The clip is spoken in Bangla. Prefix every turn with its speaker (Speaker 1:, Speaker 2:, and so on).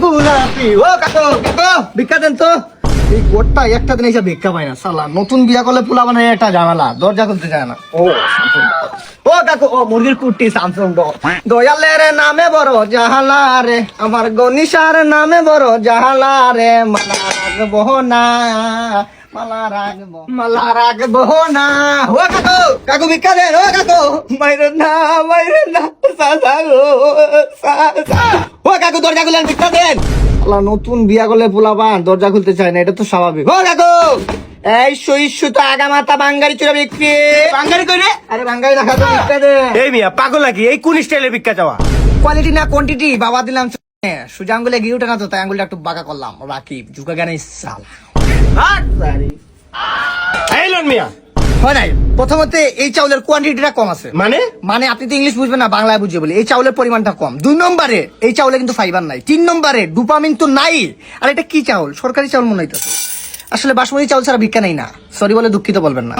Speaker 1: গোলাপি। ও কাকু, কাকু, ভিক্ষা দেন তো। এই গোটটা একটা দিন এসে ভিক্ষা পায় না সালা। নতুন বিয়া করলে পোলা মানে একটা ঝামেলা, দরজা খুলতে যায় না। ও কাকু, ও মুরগির কুটি স্যামসং দয়ালের নামে বড় জাহালা রে, আমার গনিশার নামে বড় জাহালা রে, মালা রাখবো না, মালা রাখবো না। ও কাকু, কাকু ভিক্ষা দেন। ও কাকু, মাইরেন না, মাইরেন না, সাসা গো, সাসা। ও কাকু, দরজা খুলেন, ভিক্ষা দেন। আল্লাহ, নতুন বিয়া করলে পোলাপান দরজা খুলতে চায় না, এটা তো স্বাভাবিক। ও কাকু, এই সইস্যু তো আগা মাথা বাঙ্গারি চুরা বিক্রি।
Speaker 2: বাঙ্গারি কই রে?
Speaker 1: আরে বাঙ্গারি দেখা তো ভিক্ষা দে।
Speaker 2: এই মিয়া পাগল নাকি? এই কোন স্টাইলের ভিক্ষা চাওয়া?
Speaker 1: কোয়ালিটি না কোয়ান্টিটি বাবা দিলাম। সোজা আঙ্গুলে গিয়ে উঠে না তো, তাই আঙ্গুলটা একটু বাঁকা করলাম। রাকিব ঝুঁকা জ্ঞানে সাল
Speaker 2: এই লন মিয়া,
Speaker 1: হয় নাই। প্রথমত এই চাউলের কোয়ান্টিটিটা কম আছে।
Speaker 2: মানে
Speaker 1: মানে আপনি তো ইংলিশ বুঝবেন না, বাংলায় বুঝিয়ে বলি। এই চাউলের পরিমাণটা কম। 2 নম্বরে এই চাউলে কিন্তু ফাইবার নাই। 3 নম্বরে ডোপামিন তো নাই। আর এটা কি চাউল? সরকারি চাউল মনে হইতেছে। আসলে বাসমতি চাউল ছাড়া ভিক্ষা নেই না। সরি বলে দুঃখিত বলবেন না।